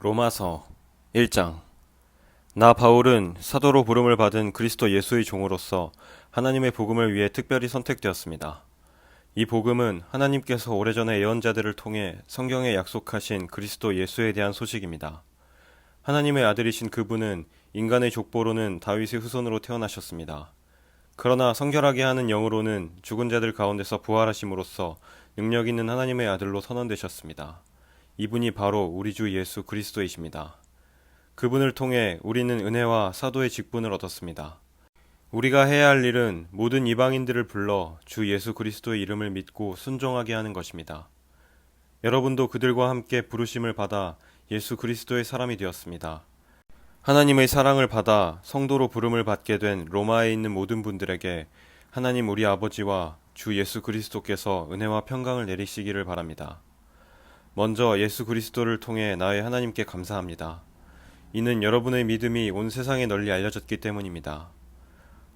로마서 1장. 나 바울은 사도로 부름을 받은 그리스도 예수의 종으로서 하나님의 복음을 위해 특별히 선택되었습니다. 이 복음은 하나님께서 오래전에 예언자들을 통해 성경에 약속하신 그리스도 예수에 대한 소식입니다. 하나님의 아들이신 그분은 인간의 족보로는 다윗의 후손으로 태어나셨습니다. 그러나 성결하게 하는 영으로는 죽은 자들 가운데서 부활하심으로써 능력 있는 하나님의 아들로 선언되셨습니다. 이분이 바로 우리 주 예수 그리스도이십니다. 그분을 통해 우리는 은혜와 사도의 직분을 얻었습니다. 우리가 해야 할 일은 모든 이방인들을 불러 주 예수 그리스도의 이름을 믿고 순종하게 하는 것입니다. 여러분도 그들과 함께 부르심을 받아 예수 그리스도의 사람이 되었습니다. 하나님의 사랑을 받아 성도로 부름을 받게 된 로마에 있는 모든 분들에게 하나님 우리 아버지와 주 예수 그리스도께서 은혜와 평강을 내리시기를 바랍니다. 먼저 예수 그리스도를 통해 나의 하나님께 감사합니다. 이는 여러분의 믿음이 온 세상에 널리 알려졌기 때문입니다.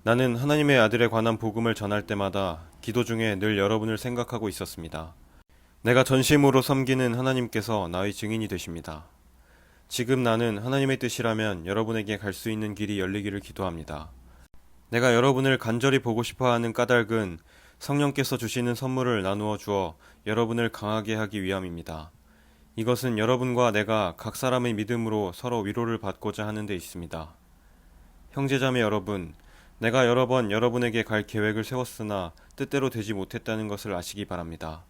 나는 하나님의 아들에 관한 복음을 전할 때마다 기도 중에 늘 여러분을 생각하고 있었습니다. 내가 전심으로 섬기는 하나님께서 나의 증인이 되십니다. 지금 나는 하나님의 뜻이라면 여러분에게 갈 수 있는 길이 열리기를 기도합니다. 내가 여러분을 간절히 보고 싶어하는 까닭은 성령께서 주시는 선물을 나누어 주어 여러분을 강하게 하기 위함입니다. 이것은 여러분과 내가 각 사람의 믿음으로 서로 위로를 받고자 하는 데 있습니다. 형제자매 여러분, 내가 여러 번 여러분에게 갈 계획을 세웠으나 뜻대로 되지 못했다는 것을 아시기 바랍니다.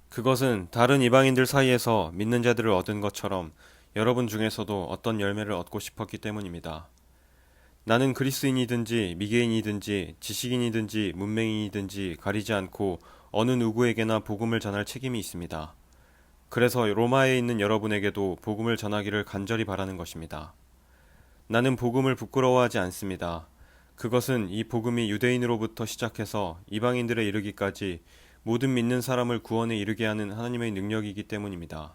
그것은 다른 이방인들 사이에서 믿는 자들을 얻은 것처럼 여러분 중에서도 어떤 열매를 얻고 싶었기 때문입니다. 나는 그리스인이든지 미개인이든지 지식인이든지 문맹인이든지 가리지 않고 어느 누구에게나 복음을 전할 책임이 있습니다. 그래서 로마에 있는 여러분에게도 복음을 전하기를 간절히 바라는 것입니다. 나는 복음을 부끄러워하지 않습니다. 그것은 이 복음이 유대인으로부터 시작해서 이방인들에 이르기까지 모든 믿는 사람을 구원에 이르게 하는 하나님의 능력이기 때문입니다.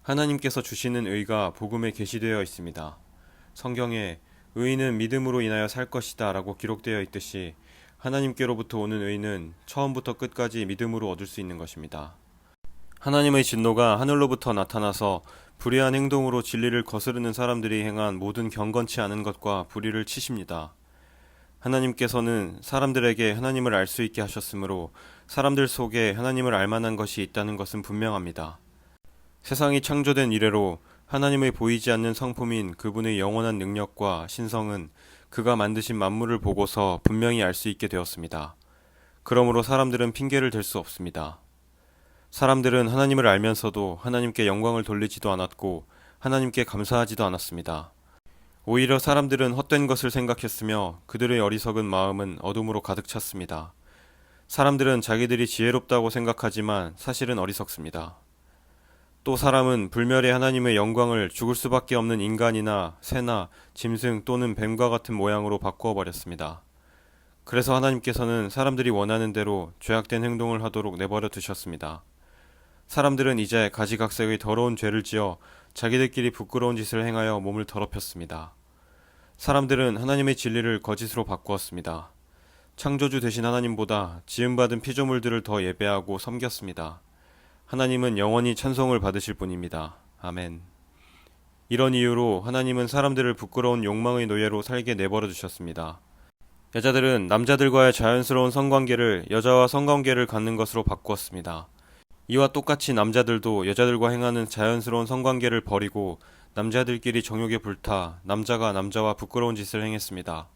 하나님께서 주시는 의가 복음에 계시되어 있습니다. 성경에 의인은 믿음으로 인하여 살 것이다 라고 기록되어 있듯이 하나님께로부터 오는 의는 처음부터 끝까지 믿음으로 얻을 수 있는 것입니다. 하나님의 진노가 하늘로부터 나타나서 불의한 행동으로 진리를 거스르는 사람들이 행한 모든 경건치 않은 것과 불의를 치십니다. 하나님께서는 사람들에게 하나님을 알 수 있게 하셨으므로 사람들 속에 하나님을 알 만한 것이 있다는 것은 분명합니다. 세상이 창조된 이래로 하나님의 보이지 않는 성품인 그분의 영원한 능력과 신성은 그가 만드신 만물을 보고서 분명히 알 수 있게 되었습니다. 그러므로 사람들은 핑계를 댈 수 없습니다. 사람들은 하나님을 알면서도 하나님께 영광을 돌리지도 않았고 하나님께 감사하지도 않았습니다. 오히려 사람들은 헛된 것을 생각했으며 그들의 어리석은 마음은 어둠으로 가득 찼습니다. 사람들은 자기들이 지혜롭다고 생각하지만 사실은 어리석습니다. 또 사람은 불멸의 하나님의 영광을 죽을 수밖에 없는 인간이나 새나 짐승 또는 뱀과 같은 모양으로 바꾸어 버렸습니다. 그래서 하나님께서는 사람들이 원하는 대로 죄악된 행동을 하도록 내버려 두셨습니다. 사람들은 이제 가지각색의 더러운 죄를 지어 자기들끼리 부끄러운 짓을 행하여 몸을 더럽혔습니다. 사람들은 하나님의 진리를 거짓으로 바꾸었습니다. 창조주 되신 하나님보다 지음받은 피조물들을 더 예배하고 섬겼습니다. 하나님은 영원히 찬송을 받으실 분입니다. 아멘. 이런 이유로 하나님은 사람들을 부끄러운 욕망의 노예로 살게 내버려 두셨습니다. 여자들은 남자들과의 자연스러운 성관계를 여자와 성관계를 갖는 것으로 바꾸었습니다. 이와 똑같이 남자들도 여자들과 행하는 자연스러운 성관계를 버리고 남자들끼리 정욕에 불타 남자가 남자와 부끄러운 짓을 행했습니다.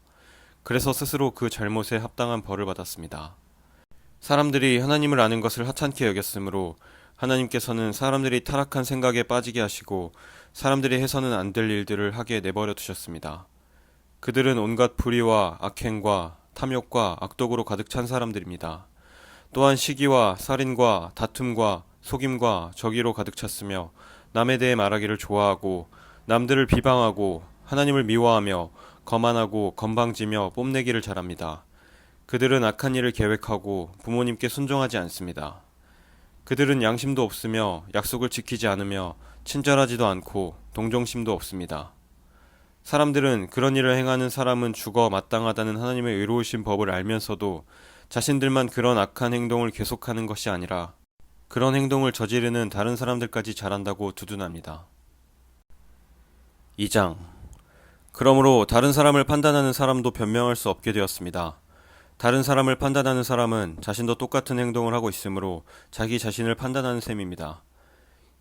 그래서 스스로 그 잘못에 합당한 벌을 받았습니다. 사람들이 하나님을 아는 것을 하찮게 여겼으므로 하나님께서는 사람들이 타락한 생각에 빠지게 하시고 사람들이 해서는 안 될 일들을 하게 내버려 두셨습니다. 그들은 온갖 불의와 악행과 탐욕과 악독으로 가득 찬 사람들입니다. 또한 시기와 살인과 다툼과 속임과 저기로 가득 찼으며 남에 대해 말하기를 좋아하고 남들을 비방하고 하나님을 미워하며 거만하고 건방지며 뽐내기를 잘합니다. 그들은 악한 일을 계획하고 부모님께 순종하지 않습니다. 그들은 양심도 없으며 약속을 지키지 않으며 친절하지도 않고 동정심도 없습니다. 사람들은 그런 일을 행하는 사람은 죽어 마땅하다는 하나님의 의로우신 법을 알면서도 자신들만 그런 악한 행동을 계속하는 것이 아니라 그런 행동을 저지르는 다른 사람들까지 잘한다고 두둔합니다. 2장. 그러므로 다른 사람을 판단하는 사람도 변명할 수 없게 되었습니다. 다른 사람을 판단하는 사람은 자신도 똑같은 행동을 하고 있으므로 자기 자신을 판단하는 셈입니다.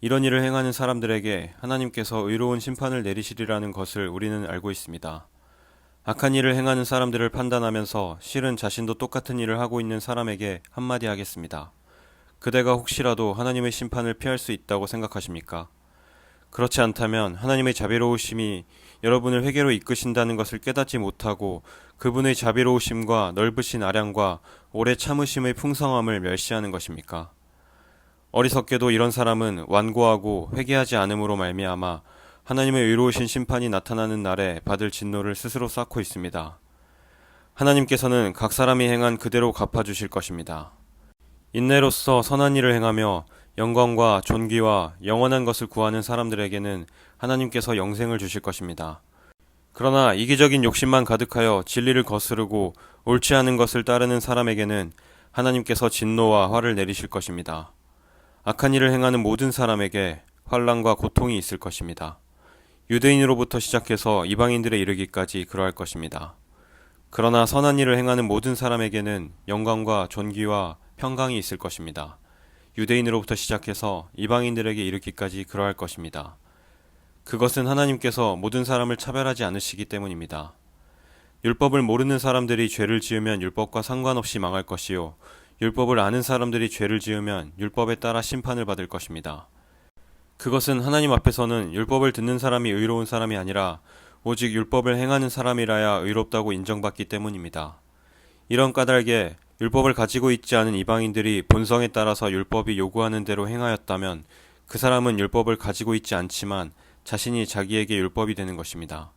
이런 일을 행하는 사람들에게 하나님께서 의로운 심판을 내리시리라는 것을 우리는 알고 있습니다. 악한 일을 행하는 사람들을 판단하면서 실은 자신도 똑같은 일을 하고 있는 사람에게 한마디 하겠습니다. 그대가 혹시라도 하나님의 심판을 피할 수 있다고 생각하십니까? 그렇지 않다면 하나님의 자비로우심이 여러분을 회개로 이끄신다는 것을 깨닫지 못하고 그분의 자비로우심과 넓으신 아량과 오래 참으심의 풍성함을 멸시하는 것입니까? 어리석게도 이런 사람은 완고하고 회개하지 않음으로 말미암아 하나님의 의로우신 심판이 나타나는 날에 받을 진노를 스스로 쌓고 있습니다. 하나님께서는 각 사람이 행한 그대로 갚아주실 것입니다. 인내로써 선한 일을 행하며 영광과 존귀와 영원한 것을 구하는 사람들에게는 하나님께서 영생을 주실 것입니다. 그러나 이기적인 욕심만 가득하여 진리를 거스르고 옳지 않은 것을 따르는 사람에게는 하나님께서 진노와 화를 내리실 것입니다. 악한 일을 행하는 모든 사람에게 환난과 고통이 있을 것입니다. 유대인으로부터 시작해서 이방인들에 이르기까지 그러할 것입니다. 그러나 선한 일을 행하는 모든 사람에게는 영광과 존귀와 평강이 있을 것입니다. 유대인으로부터 시작해서 이방인들에게 이르기까지 그러할 것입니다. 그것은 하나님께서 모든 사람을 차별하지 않으시기 때문입니다. 율법을 모르는 사람들이 죄를 지으면 율법과 상관없이 망할 것이요, 율법을 아는 사람들이 죄를 지으면 율법에 따라 심판을 받을 것입니다. 그것은 하나님 앞에서는 율법을 듣는 사람이 의로운 사람이 아니라 오직 율법을 행하는 사람이라야 의롭다고 인정받기 때문입니다. 이런 까닭에 율법을 가지고 있지 않은 이방인들이 본성에 따라서 율법이 요구하는 대로 행하였다면 그 사람은 율법을 가지고 있지 않지만 자신이 자기에게 율법이 되는 것입니다.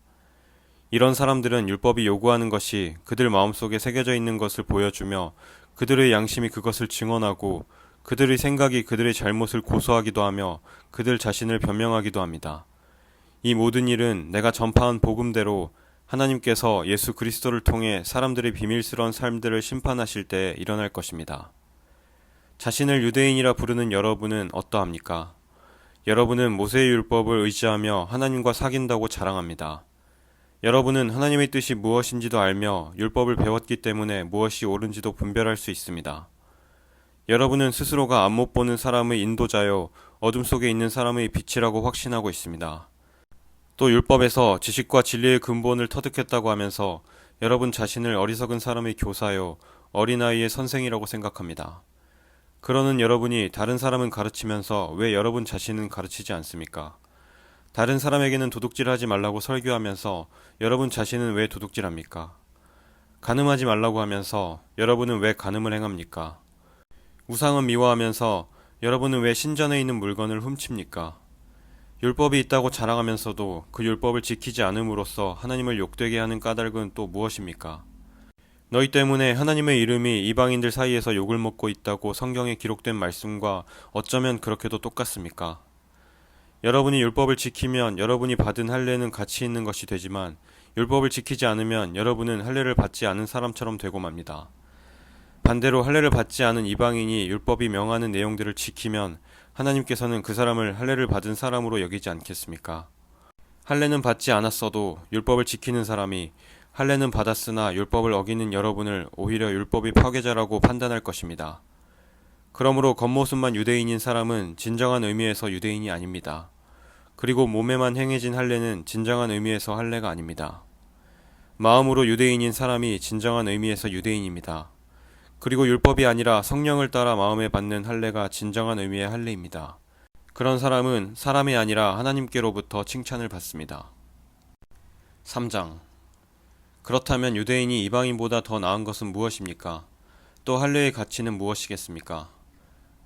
이런 사람들은 율법이 요구하는 것이 그들 마음속에 새겨져 있는 것을 보여주며 그들의 양심이 그것을 증언하고 그들의 생각이 그들의 잘못을 고소하기도 하며 그들 자신을 변명하기도 합니다. 이 모든 일은 내가 전파한 복음대로 하나님께서 예수 그리스도를 통해 사람들의 비밀스러운 삶들을 심판하실 때 일어날 것입니다. 자신을 유대인이라 부르는 여러분은 어떠합니까? 여러분은 모세의 율법을 의지하며 하나님과 사귄다고 자랑합니다. 여러분은 하나님의 뜻이 무엇인지도 알며 율법을 배웠기 때문에 무엇이 옳은지도 분별할 수 있습니다. 여러분은 스스로가 안못 보는 사람의 인도자요, 어둠 속에 있는 사람의 빛이라고 확신하고 있습니다. 또 율법에서 지식과 진리의 근본을 터득했다고 하면서 여러분 자신을 어리석은 사람의 교사요, 어린아이의 선생이라고 생각합니다. 그러는 여러분이 다른 사람은 가르치면서 왜 여러분 자신은 가르치지 않습니까? 다른 사람에게는 도둑질하지 말라고 설교하면서 여러분 자신은 왜 도둑질합니까? 간음하지 말라고 하면서 여러분은 왜 간음을 행합니까? 우상은 미워하면서 여러분은 왜 신전에 있는 물건을 훔칩니까? 율법이 있다고 자랑하면서도 그 율법을 지키지 않음으로써 하나님을 욕되게 하는 까닭은 또 무엇입니까? 너희 때문에 하나님의 이름이 이방인들 사이에서 욕을 먹고 있다고 성경에 기록된 말씀과 어쩌면 그렇게도 똑같습니까? 여러분이 율법을 지키면 여러분이 받은 할례는 가치 있는 것이 되지만 율법을 지키지 않으면 여러분은 할례를 받지 않은 사람처럼 되고 맙니다. 반대로 할례를 받지 않은 이방인이 율법이 명하는 내용들을 지키면 하나님께서는 그 사람을 할례를 받은 사람으로 여기지 않겠습니까? 할례는 받지 않았어도 율법을 지키는 사람이 할례는 받았으나 율법을 어기는 여러분을 오히려 율법의 파괴자라고 판단할 것입니다. 그러므로 겉모습만 유대인인 사람은 진정한 의미에서 유대인이 아닙니다. 그리고 몸에만 행해진 할례는 진정한 의미에서 할례가 아닙니다. 마음으로 유대인인 사람이 진정한 의미에서 유대인입니다. 그리고 율법이 아니라 성령을 따라 마음에 받는 할례가 진정한 의미의 할례입니다. 그런 사람은 사람이 아니라 하나님께로부터 칭찬을 받습니다. 3장. 그렇다면 유대인이 이방인보다 더 나은 것은 무엇입니까? 또 할례의 가치는 무엇이겠습니까?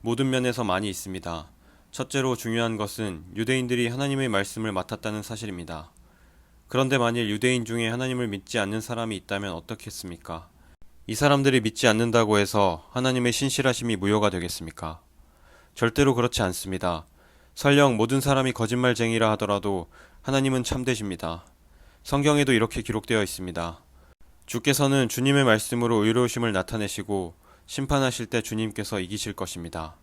모든 면에서 많이 있습니다. 첫째로 중요한 것은 유대인들이 하나님의 말씀을 맡았다는 사실입니다. 그런데 만일 유대인 중에 하나님을 믿지 않는 사람이 있다면 어떻겠습니까? 이 사람들이 믿지 않는다고 해서 하나님의 신실하심이 무효가 되겠습니까? 절대로 그렇지 않습니다. 설령 모든 사람이 거짓말쟁이라 하더라도 하나님은 참되십니다. 성경에도 이렇게 기록되어 있습니다. 주께서는 주님의 말씀으로 의로우심을 나타내시고 심판하실 때 주님께서 이기실 것입니다.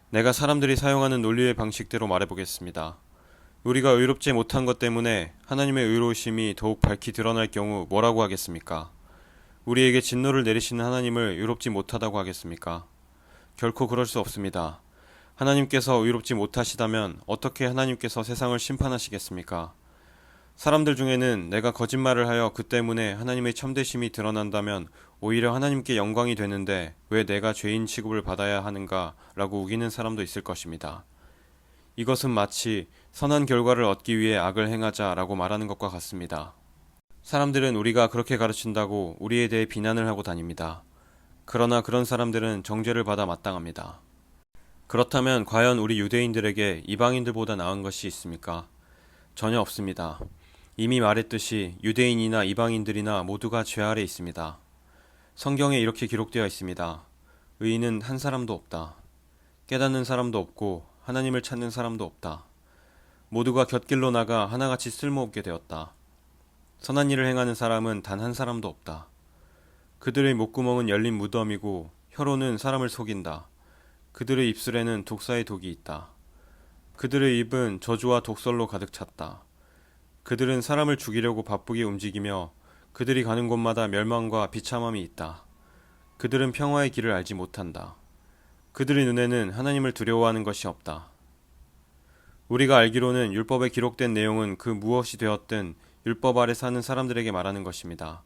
내가 사람들이 사용하는 논리의 방식대로 말해보겠습니다. 우리가 의롭지 못한 것 때문에 하나님의 의로우심이 더욱 밝히 드러날 경우 뭐라고 하겠습니까? 우리에게 진노를 내리시는 하나님을 의롭지 못하다고 하겠습니까? 결코 그럴 수 없습니다. 하나님께서 의롭지 못하시다면 어떻게 하나님께서 세상을 심판하시겠습니까? 사람들 중에는 내가 거짓말을 하여 그 때문에 하나님의 참되심이 드러난다면 오히려 하나님께 영광이 되는데 왜 내가 죄인 취급을 받아야 하는가 라고 우기는 사람도 있을 것입니다. 이것은 마치 선한 결과를 얻기 위해 악을 행하자 라고 말하는 것과 같습니다. 사람들은 우리가 그렇게 가르친다고 우리에 대해 비난을 하고 다닙니다. 그러나 그런 사람들은 정죄를 받아 마땅합니다. 그렇다면 과연 우리 유대인들에게 이방인들보다 나은 것이 있습니까? 전혀 없습니다. 이미 말했듯이 유대인이나 이방인들이나 모두가 죄 아래 있습니다. 성경에 이렇게 기록되어 있습니다. 의인은 한 사람도 없다. 깨닫는 사람도 없고 하나님을 찾는 사람도 없다. 모두가 곁길로 나가 하나같이 쓸모없게 되었다. 선한 일을 행하는 사람은 단 한 사람도 없다. 그들의 목구멍은 열린 무덤이고 혀로는 사람을 속인다. 그들의 입술에는 독사의 독이 있다. 그들의 입은 저주와 독설로 가득 찼다. 그들은 사람을 죽이려고 바쁘게 움직이며 그들이 가는 곳마다 멸망과 비참함이 있다. 그들은 평화의 길을 알지 못한다. 그들의 눈에는 하나님을 두려워하는 것이 없다. 우리가 알기로는 율법에 기록된 내용은 그 무엇이 되었든 율법 아래 사는 사람들에게 말하는 것입니다.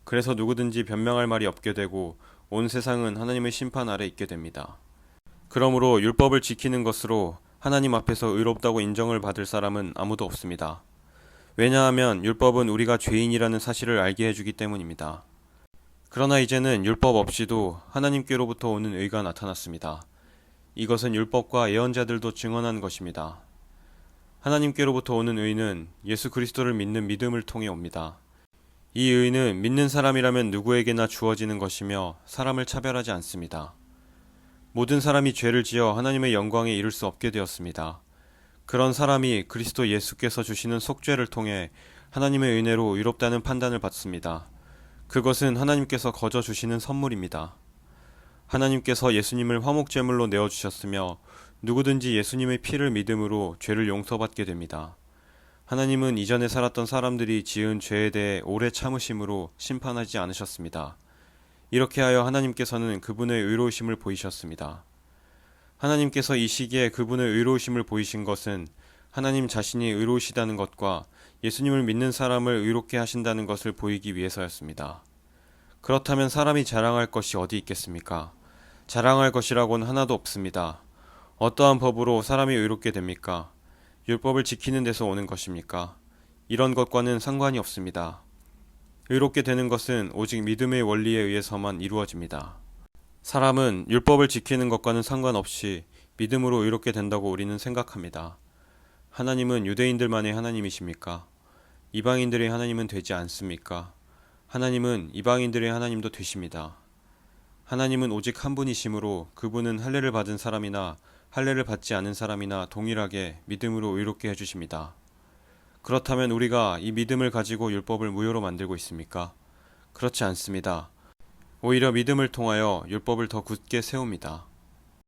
그래서 누구든지 변명할 말이 없게 되고 온 세상은 하나님의 심판 아래 있게 됩니다. 그러므로 율법을 지키는 것으로 하나님 앞에서 의롭다고 인정을 받을 사람은 아무도 없습니다. 왜냐하면 율법은 우리가 죄인이라는 사실을 알게 해주기 때문입니다. 그러나 이제는 율법 없이도 하나님께로부터 오는 의가 나타났습니다. 이것은 율법과 예언자들도 증언한 것입니다. 하나님께로부터 오는 의는 예수 그리스도를 믿는 믿음을 통해 옵니다. 이 의는 믿는 사람이라면 누구에게나 주어지는 것이며 사람을 차별하지 않습니다. 모든 사람이 죄를 지어 하나님의 영광에 이를 수 없게 되었습니다. 그런 사람이 그리스도 예수께서 주시는 속죄를 통해 하나님의 은혜로 의롭다는 판단을 받습니다. 그것은 하나님께서 거저 주시는 선물입니다. 하나님께서 예수님을 화목제물로 내어주셨으며 누구든지 예수님의 피를 믿음으로 죄를 용서받게 됩니다. 하나님은 이전에 살았던 사람들이 지은 죄에 대해 오래 참으심으로 심판하지 않으셨습니다. 이렇게 하여 하나님께서는 그분의 의로우심을 보이셨습니다. 하나님께서 이 시기에 그분의 의로우심을 보이신 것은 하나님 자신이 의로우시다는 것과 예수님을 믿는 사람을 의롭게 하신다는 것을 보이기 위해서였습니다. 그렇다면 사람이 자랑할 것이 어디 있겠습니까? 자랑할 것이라고는 하나도 없습니다. 어떠한 법으로 사람이 의롭게 됩니까? 율법을 지키는 데서 오는 것입니까? 이런 것과는 상관이 없습니다. 의롭게 되는 것은 오직 믿음의 원리에 의해서만 이루어집니다. 사람은 율법을 지키는 것과는 상관없이 믿음으로 의롭게 된다고 우리는 생각합니다. 하나님은 유대인들만의 하나님이십니까? 이방인들의 하나님은 되지 않습니까? 하나님은 이방인들의 하나님도 되십니다. 하나님은 오직 한 분이시므로 그분은 할례를 받은 사람이나 할례를 받지 않은 사람이나 동일하게 믿음으로 의롭게 해주십니다. 그렇다면 우리가 이 믿음을 가지고 율법을 무효로 만들고 있습니까? 그렇지 않습니다. 오히려 믿음을 통하여 율법을 더 굳게 세웁니다.